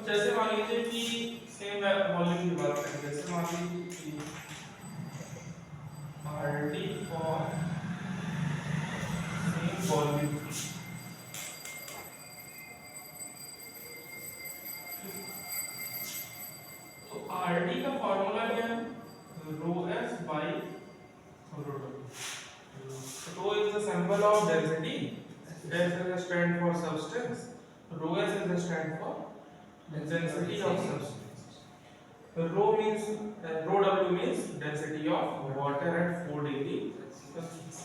जैसे मान लीजिए कि सेम वॉल्यूम की बात करें, जैसे मान लीजिए कि RD फॉर सेम वॉल्यूम, तो RD का फॉर्मूला क्या है? Rho S by rho W. Rho is the symbol of density, S is a stand for substance, rho S is a stand for density of substance. Rho means rho W means density of water at 4 degree Celsius.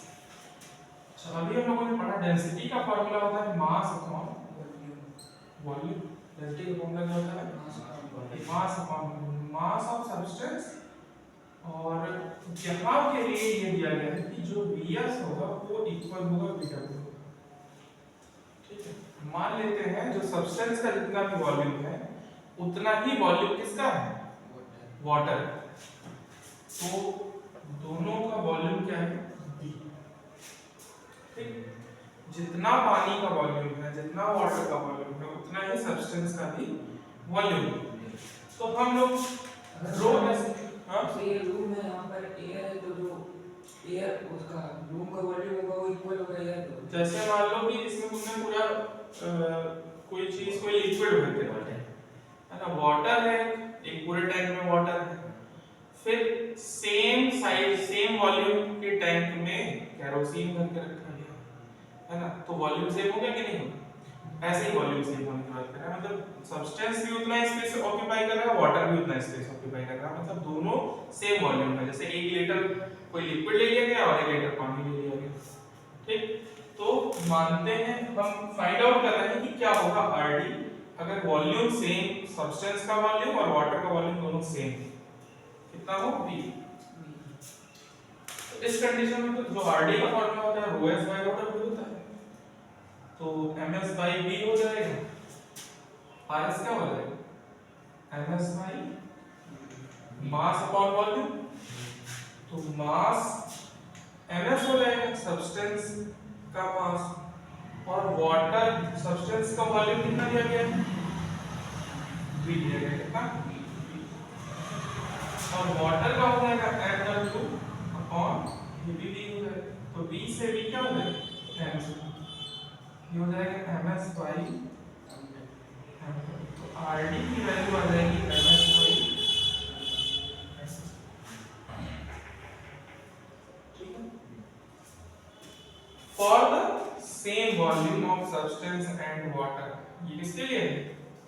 अच्छा, अभी हम लोगों ने पढ़ा density का formula होता है mass upon volume. Density का फॉर्मूला क्या होता है? Mass upon mass of substance. और यहाँ के लिए ये दिया गया है कि जो Vs होगा वो इक्वल होगा Vw। ठीक है, मान लेते हैं जो सब्सटेंस का जितना भी वॉल्यूम है उतना ही वॉल्यूम किसका है? वाटर। तो दोनों का वॉल्यूम क्या है? V। ठीक, जितना पानी का वॉल्यूम है, जितना वाटर का वॉल्यूम है, उतना ही सब्सटेंस का भी वॉल्यूम। तो हम लोग रो ऐसे, हां तो ये रूम है, यहाँ पर एयर है, तो जो एयर उसका रूम का वॉल्यूम होगा वो इक्वल होगा एयर को। जैसे मान लो कि इसमें तुमने पूरा कोई चीज, कोई लिक्विड होते है ना, वाटर है, एक पूरे टैंक में वाटर है, फिर सेम साइज सेम वॉल्यूम के टैंक में केरोसिन भर के रखा गया है ना, तो वॉल्यूम सेम हो गया कि नहीं होगा? ऐसे ही वॉल्यूम सेम होने की बात कर रहे हैं, मतलब सब्सटेंस भी उतना स्पेस ऑक्यूपाई कर रहा है, वाटर भी उतना स्पेस ऑक्यूपाई कर रहा है, मतलब दोनों सेम वॉल्यूम है। जैसे 1 लीटर कोई लिक्विड ले लिया गया और 1 लीटर पानी ले लिया गया। ठीक, तो मानते हैं, हम फाइंड आउट कर रहे हैं कि क्या होगा RD अगर वॉल्यूम सेम, सब्सटेंस का वॉल्यूम और वाटर का वॉल्यूम दोनों सेम, कितना हो? V। तो इस कंडीशन में तो जो RD का फॉर्मूला होता है रो S बाय रो W होता है, तो ms by V हो जाएगा। RS क्या हो जाएगा? ms by mass upon volume. तो मास ms हो जाएगा, सब्सटेंस का मास, और वाटर सब्सटेंस का वॉल्यूम कितना दिया गया है? V दिया गया है, कितना? और वाटर का हो जाएगा mw अपॉन V हो जाएगा। तो V से V क्या हो जाएगा? m। ये हो जाएगा ms by m। तो RD की वैल्यू आ जाएगी ms by m। ठीक है, for the same volume of substance and water. ये किसके लिए है?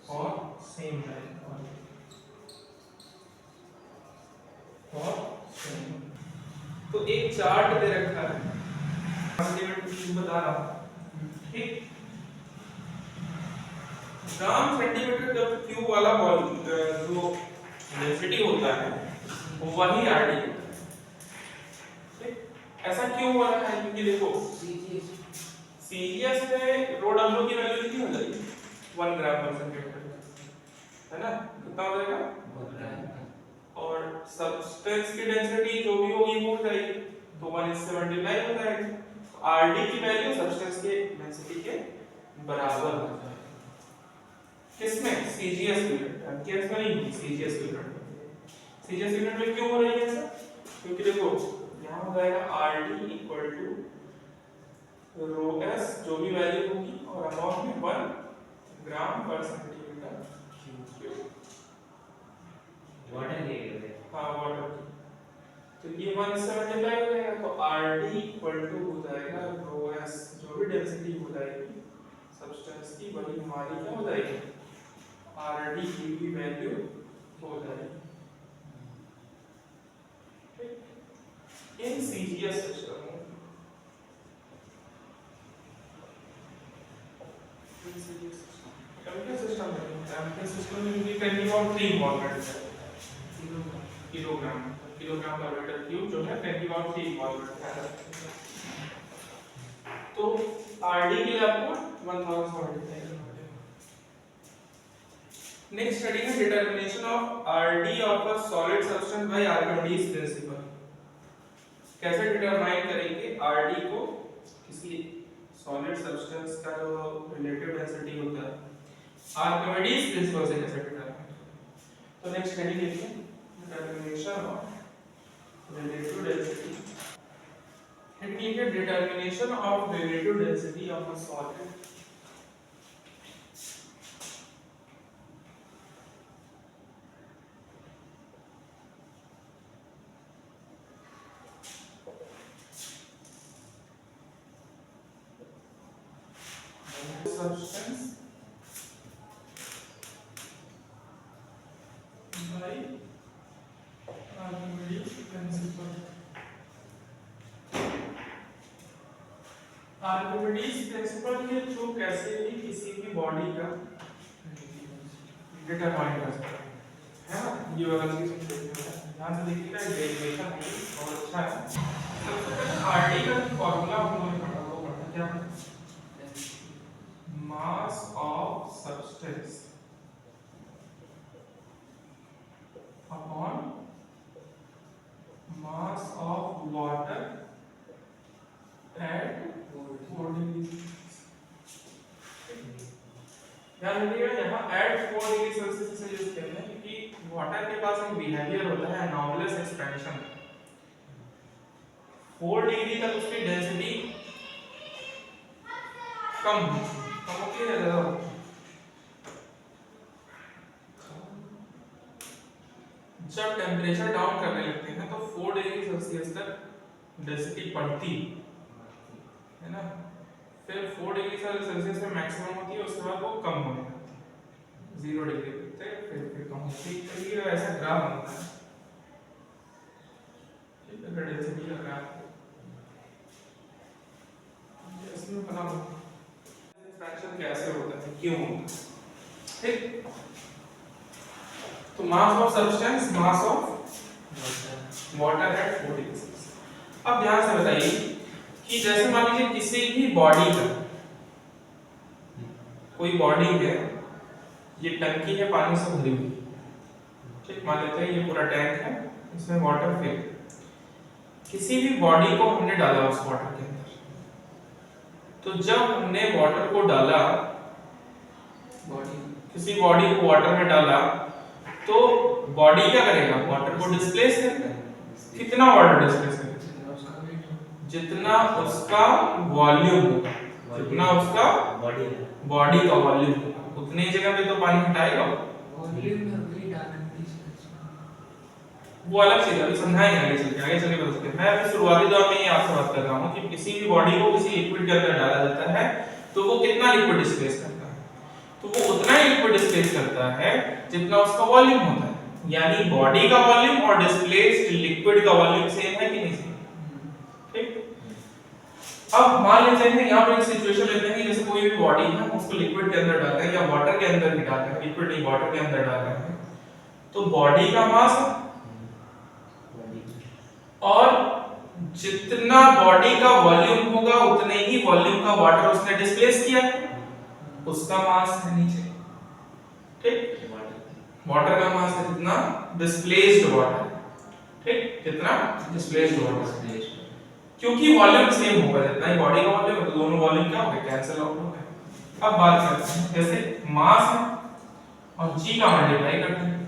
For same volume, for same. तो एक चार्ट दे रखा है, सेंटीमीटर बता रहा हूं। ठीक, ग्राम सेंटीमीटर जब क्यूब वाला जो डेंसिटी होता है वो वही RD होता है। ठीक, ऐसा क्यों हो रहा है? क्योंकि देखो सीजीएस में रो डब्ल्यू की वैल्यू कितनी हो जाएगी? 1 ग्राम पर सेंटीमीटर, है ना, कितना हो जाएगा? और सब्सटेंस की डेंसिटी जो भी होगी वो हो जाएगी, तो 1 इससे मल्टीप्लाई हो जाएगी, तो RD की वैल्यू सब्सटेंस के डेंसिटी के बराबर हो जाएगी। किसमें? सीजीएस यूनिट, एमकेएस में नहीं, सीजीएस यूनिट। सीजीएस यूनिट में क्यों हो रही है ऐसा? क्योंकि देखो यहां हो जाएगा RD equal to rho S जो भी वैल्यू होगी और अपॉन में 1 ग्राम पर सेंटीमीटर क्यूब। वाटर ले हाँ, वाटर की, तो ये 1 से मल्टीप्लाई हो जाएगा, तो RD इक्वल टू हो जाएगा रो एस जो भी डेंसिटी हो जाएगी सब्सटेंस की, वही हमारी क्या हो जाएगी? RD की भी वैल्यू हो जाएगी। इन सीजीएस सिस्टम में एमके सिस्टम में भी 10³ इन्वॉल्वमेंट है, किलोग्राम पर मीटर क्यूब जो है 10³ इन्वॉल्वमेंट है। तो RD के लिए आपको 1000 मल्टीप्लाई करना पड़ेगा। नेक्स्ट स्टडी है determination of RD of a solid substance by Archimedes principal. कैसे डिटरमाइन करेंगे RD को किसी सॉलिड सब्सटेंस का जो रिलेटिव डेंसिटी होता है आर्किमिडीज प्रिंसिपल से कैसे डिटरमाइन। तो नेक्स्ट हेडिंग देखिए, determination of relative density. Heading लिखिए determination of relative density of a solid. Substance by Archimedes principle। Archimedes principle के थ्रू कैसे भी किसी भी बॉडी का डिटरमाइन कर सकते हैं, है ना। ये वाला चीज ध्यान से देखिएगा, डेरिवेशन है और अच्छा है। सबसे पहले आरटी का फॉर्मूला हम लोग पढ़ा, वो पढ़ा क्या, mass of substance upon mass of water at 4 degree. ध्यान रखिएगा यहाँ एट 4 डिग्री सेल्सियस से यूज करते हैं क्योंकि वाटर के पास एक बिहेवियर होता है एनॉमलस एक्सपेंशन। 4 डिग्री तक उसकी डेंसिटी कम होती है, ज्यादा होती है। जब टेम्परेचर डाउन करने लगते हैं तो 4 डिग्री सेल्सियस तक डेंसिटी बढ़ती है ना, फिर 4 डिग्री सेल्सियस पे मैक्सिमम होती है, उसके बाद वो कम होने लगती है 0 डिग्री पे, फिर कम होती है। ये ऐसा ग्राफ बनता है, ठीक है, डेंसिटी का ग्राफ इसमें बना फ्रैक्शन कैसे होता है, क्यों होता है, ठीक। तो mass of substance, mass of water at 4 degree Celsius. अब ध्यान से बताइए कि जैसे मान लीजिए किसी भी बॉडी का, कोई बॉडी है, ये टंकी है पानी से भरी हुई, ठीक, मान लेते हैं ये पूरा टैंक है, इसमें वाटर फिल। किसी भी बॉडी को हमने डाला उस वाटर के अंदर, तो जब हमने वाटर को डाला, किसी बॉडी को वाटर में डाला, तो बॉडी क्या करेगा, वाटर को डिस्प्लेस करेगा। कितना वाटर डिस्प्लेस करेगा, जितना उसका वॉल्यूम होगा, जितना उसका बॉडी का वॉल्यूम होगा, उतनी जगह पे तो पानी हटाएगा। वो अलग चीज है, अभी समझाएंगे आगे चल के बता सकते हैं। मैं अभी शुरुआती दौर में ये आपसे बात कर रहा हूँ कि किसी भी बॉडी को किसी लिक्विड के अंदर डाला जाता है तो वो कितना लिक्विड डिस्प्लेस करता है, तो वो उतना ही लिक्विड डिस्प्लेस करता है जितना उसका वॉल्यूम होता है। यानी बॉडी का वॉल्यूम और डिस्प्लेस्ड लिक्विड का वॉल्यूम सेम है कि नहीं सेम, ठीक। अब मान लेते हैं यहाँ पर एक सिचुएशन लेते हैं, जैसे कोई भी बॉडी है, उसको लिक्विड के अंदर डाल रहे हैं या वाटर के अंदर भी डाल रहे हैं, लिक्विड नहीं वाटर के अंदर डाल रहे हैं, तो बॉडी का मास और जितना बॉडी का वॉल्यूम होगा उतने ही वॉल्यूम का वाटर उसने डिस्प्लेस किया है, उसका मास है नीचे, ठीक। वाटर का मास है जितना डिस्प्लेस्ड वाटर, ठीक, जितना डिस्प्लेस्ड वाटर, क्योंकि वॉल्यूम सेम होगा, जितना ही बॉडी का वॉल्यूम है तो दोनों वॉल्यूम क्या हो गए, कैंसिल आउट हो गए। अब बात करते हैं, जैसे मास है और जी का मल्टीप्लाई करते हैं,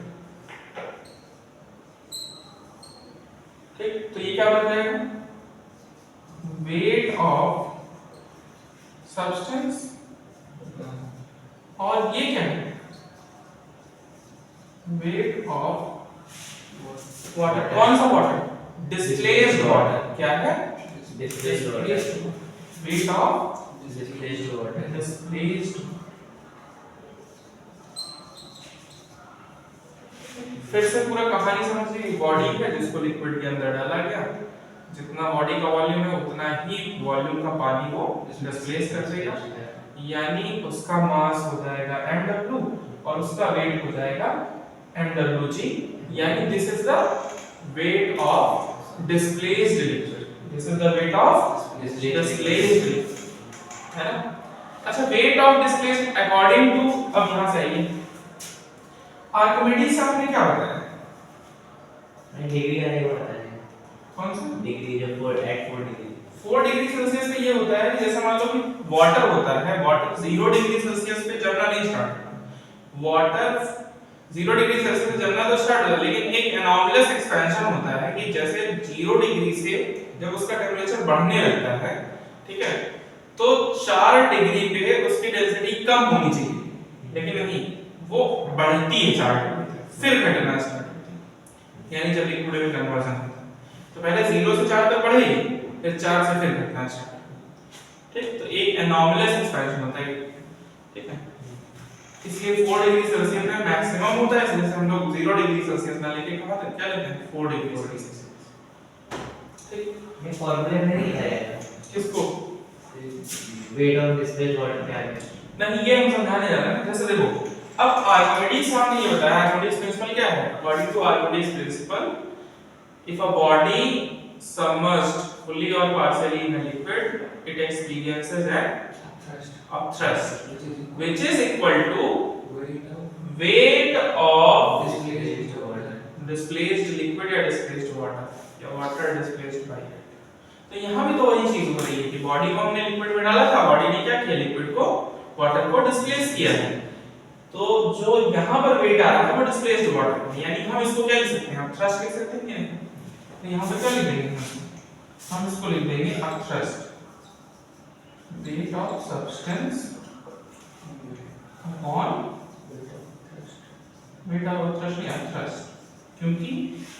ठीक, तो ये क्या बन जाएगा, वेट ऑफ सब्सटेंस, और ये क्या है, वेट ऑफ वाटर। कौन सा वाटर, डिस्प्लेस्ड वाटर, क्या है, displaced water, wait of displaced water, displaced. फिर से पूरा कहानी समझिए, बॉडी है जिसको लिक्विड के अंदर डाला गया, जितना बॉडी का वॉल्यूम है उतना ही वॉल्यूम का पानी को डिस्प्लेस कर देगा, यानी उसका मास हो जाएगा mw और उसका वेट हो जाएगा mwg, यानी this is the weight of displaced liquid, this is the weight of displaced liquid, है ना। अच्छा, weight of displaced according to, अब यहां से आइए, आर्किमिडीज आपने क्या बताया, डिग्री का नहीं बताया, कौन सा डिग्री जब 4 डिग्री 4 डिग्री सेल्सियस पे ये होता है कि जैसे मान लो कि वाटर होता है, वाटर 0 डिग्री सेल्सियस पे जमना नहीं स्टार्ट, वाटर 0 डिग्री सेल्सियस में जमना तो स्टार्ट होता है, लेकिन एक एनॉमलस एक्सपेंशन होता है कि जैसे 0 डिग्री से जब उसका टेम्परेचर बढ़ने लगता है, ठीक है, तो 4 डिग्री पे उसकी डेंसिटी कम होनी चाहिए, लेकिन नहीं, वो बढ़ती है 4 डिग्री तक, फिर घटना स्टार्ट होती है, यानी जब लिक्विड में कन्वर्जन होता है तो पहले 0 से 4 तक बढ़ेगी, फिर 4 से फिर घटना स्टार्ट होती है, ठीक। तो एक एनॉमलस एक्सपेंशन होता है, ठीक है। इसलिए 4 डिग्री सेल्सियस में मैक्सिमम होता है, इसलिए हम लोग 0 डिग्री सेल्सियस ना लेके कहां तक क्या लेते हैं 4 डिग्री सेल्सियस, ठीक। ये फॉर्मूले में नहीं है किसको वेट ऑफ डिस्प्लेस्ड वाटर क्या है? नहीं, ये हम समझाने जा रहे हैं। जैसे देखो, अब आर्किमिडीज साहब ने ये बताया, आर्किमिडीज प्रिंसिपल क्या है? According to Archimedes principle, if a body submerged fully or partially in a liquid, it experiences an upthrust, which is equal to weight of displaced liquid या displaced water या water displaced by it। तो यहाँ भी तो वही चीज हो रही है कि बॉडी को हमने लिक्विड में डाला था, बॉडी ने क्या किया, लिक्विड को वाटर को डिस्प्लेस किया है, तो जो यहाँ पर वेट आ रहा था वो डिस्प्लेस्ड वाटर, यानी हम इसको क्या लिख सकते हैं, हम थ्रस्ट लिख सकते हैं कि नहीं? तो यहाँ पे क्या लिख देंगे, हम इसको लिख देंगे upthrust, weight of substance upon weight of upthrust या अपथ्रस्ट, क्योंकि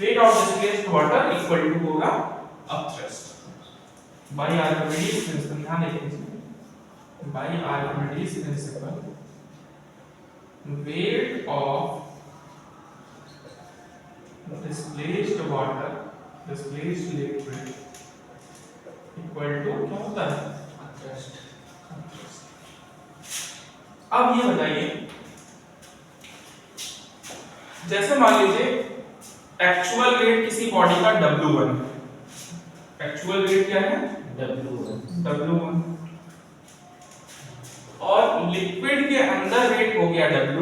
weight of displaced water equal to होगा अपथ्रस्ट बाय आर्किमिडीज प्रिंसिपल। ध्यान रखिए, by Archimedes principle weight of displaced water, displaced liquid equal to क्या होता है, upthrust। अब ये बताइए, जैसे मान लीजिए एक्चुअल वेट किसी बॉडी का W1, एक्चुअल वेट क्या है W1, और लिक्विड के अंदर वेट हो गया W2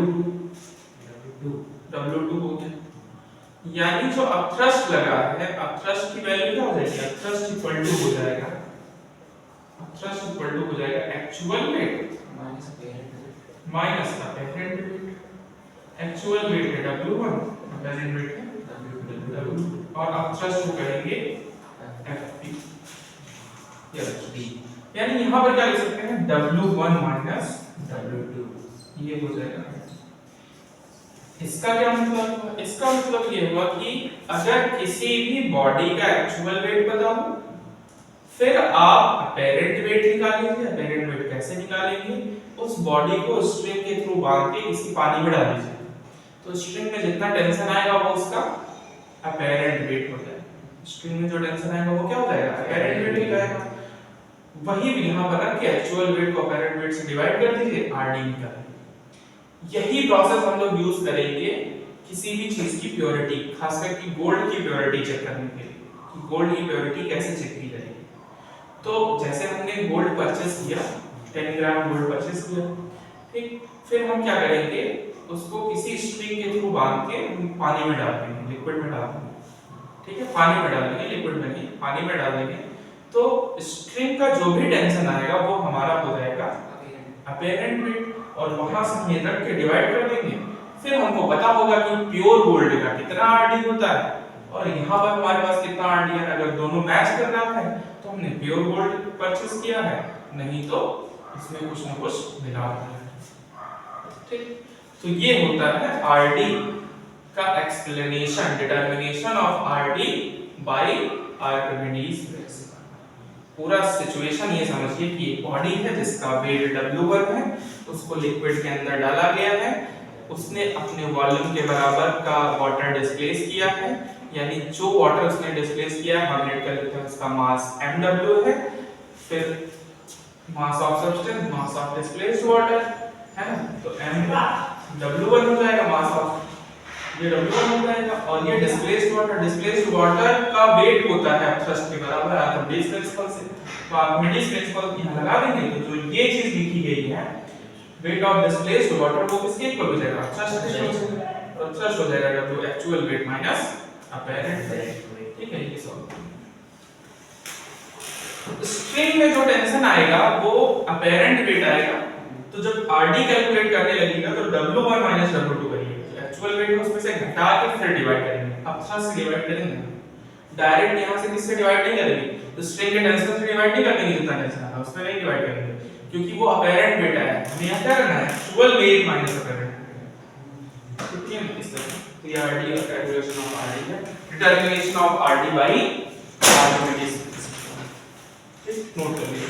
हो गया, यानी जो अपथ्रस्ट लगा है, अपथ्रस्ट की वैल्यू क्या हो जाएगी, अपथ्रस्ट इक्वल टू हो जाएगा, अपथ्रस्ट इक्वल टू हो जाएगा actual wait minus apparent wait. Actual wait है W1, अपेरेंट वेट है W2, और अपथ्रस्ट को करेंगे FP या FP, यानी यहाँ पर क्या लिख सकते हैं, W1 माइनस W2, ये हो जाएगा। इसका क्या मतलब हुआ? इसका मतलब ये हुआ कि अगर किसी भी बॉडी का एक्चुअल वेट पता हो, फिर आप अपेरेंट वेट निकालेंगे। अपेरेंट वेट कैसे निकालेंगे, उस बॉडी को स्ट्रिंग के थ्रू बांध के किसी पानी में डाल दीजिए, तो स्ट्रिंग में जितना टेंशन आएगा वो उसका अपेरेंट वेट हो जाएगा। स्ट्रिंग में जो टेंशन आएगा वो क्या हो जाएगा, अपेरेंट वेट हो जाएगा। वही यहाँ बना कि एक्चुअल वेट को अपेरेंट वेट से डिवाइड कर दीजिए, RD निकालिए। यही प्रोसेस हम लोग यूज करेंगे किसी भी चीज की प्योरिटी, खासकर कि गोल्ड की प्योरिटी चेक करने के लिए, कि गोल्ड की प्योरिटी कैसे चेक की जाएगी। तो जैसे हमने गोल्ड परचेस किया, 10 ग्राम गोल्ड परचेस किया, ठीक, फिर हम क्या करेंगे, उसको किसी स्ट्रिंग के थ्रू बांध के पानी में डाल देंगे, लिक्विड में डाल देंगे, ठीक है, पानी में डाल देंगे, लिक्विड में नहीं, पानी में डाल देंगे। तो स्ट्रिंग का जो भी टेंशन आएगा वो हमारा हो जाएगा अपेरेंट वेट, और वहां से हम ये रख के डिवाइड कर देंगे। फिर हमको पता होगा कि प्योर गोल्ड का कितना RD होता है, और यहाँ पर हमारे पास कितना RD है। अगर दोनों मैच कर रहा है तो हमने प्योर गोल्ड परचेस किया है, नहीं तो इसमें कुछ ना कुछ मिला है, ठीक। तो ये होता है RD का explanation, determination of RD by Archimedes principle. पूरा सिचुएशन ये समझिए कि एक बॉडी है जिसका वेट W1 है, उसको लिक्विड के अंदर डाला गया है, उसने अपने वॉल्यूम के बराबर का वाटर डिस्प्लेस किया है, यानी जो वाटर उसने डिस्प्लेस किया है हम नेट कर लेते हैं उसका मास mW है, फिर mass of substance, mass of displaced water है ना, तो mW1 हो जाएगा, मास ऑफ ये W1 हो जाएगा, और ये डिस्प्लेस्ड वाटर का वेट होता है अपथ्रस्ट के बराबर आर्किमिडीज प्रिंसिपल से। तो आर्किमिडीज प्रिंसिपल यहां लगा देंगे, तो जो ये चीज लिखी गई है वेट ऑफ डिस्प्लेस्ड वाटर वो किसके इक्वल हो जाएगा, अपथ्रस्ट के इक्वल हो जाएगा, तो अपथ्रस्ट हो जाएगा W actual wait minus apparent wait, ठीक है। ये सॉल्व स्ट्रिंग में जो टेंशन आएगा वो अपेरेंट वेट आएगा, तो जब RD कैलकुलेट करने लगेगा तो W1 माइनस W2 करिएगा, एक्चुअल वेट है उसमें से घटा के फिर डिवाइड करेंगे, अब से डिवाइड करेंगे, डायरेक्ट यहाँ से किससे डिवाइड नहीं करेंगे, तो स्ट्रिंग के टेंशन से डिवाइड नहीं करेंगे, जितना टेंशन आ रहा है उसमें नहीं डिवाइड करेंगे, क्योंकि वो अपैरेंट वेट है, हमें यहाँ क्या करना है, एक्चुअल वेट माइनस अपैरेंट, ठीक है इस तरह। तो ये RD का कैलकुलेशन ऑफ RD है, determination of RD by argument, ठीक नोट कर लीजिए।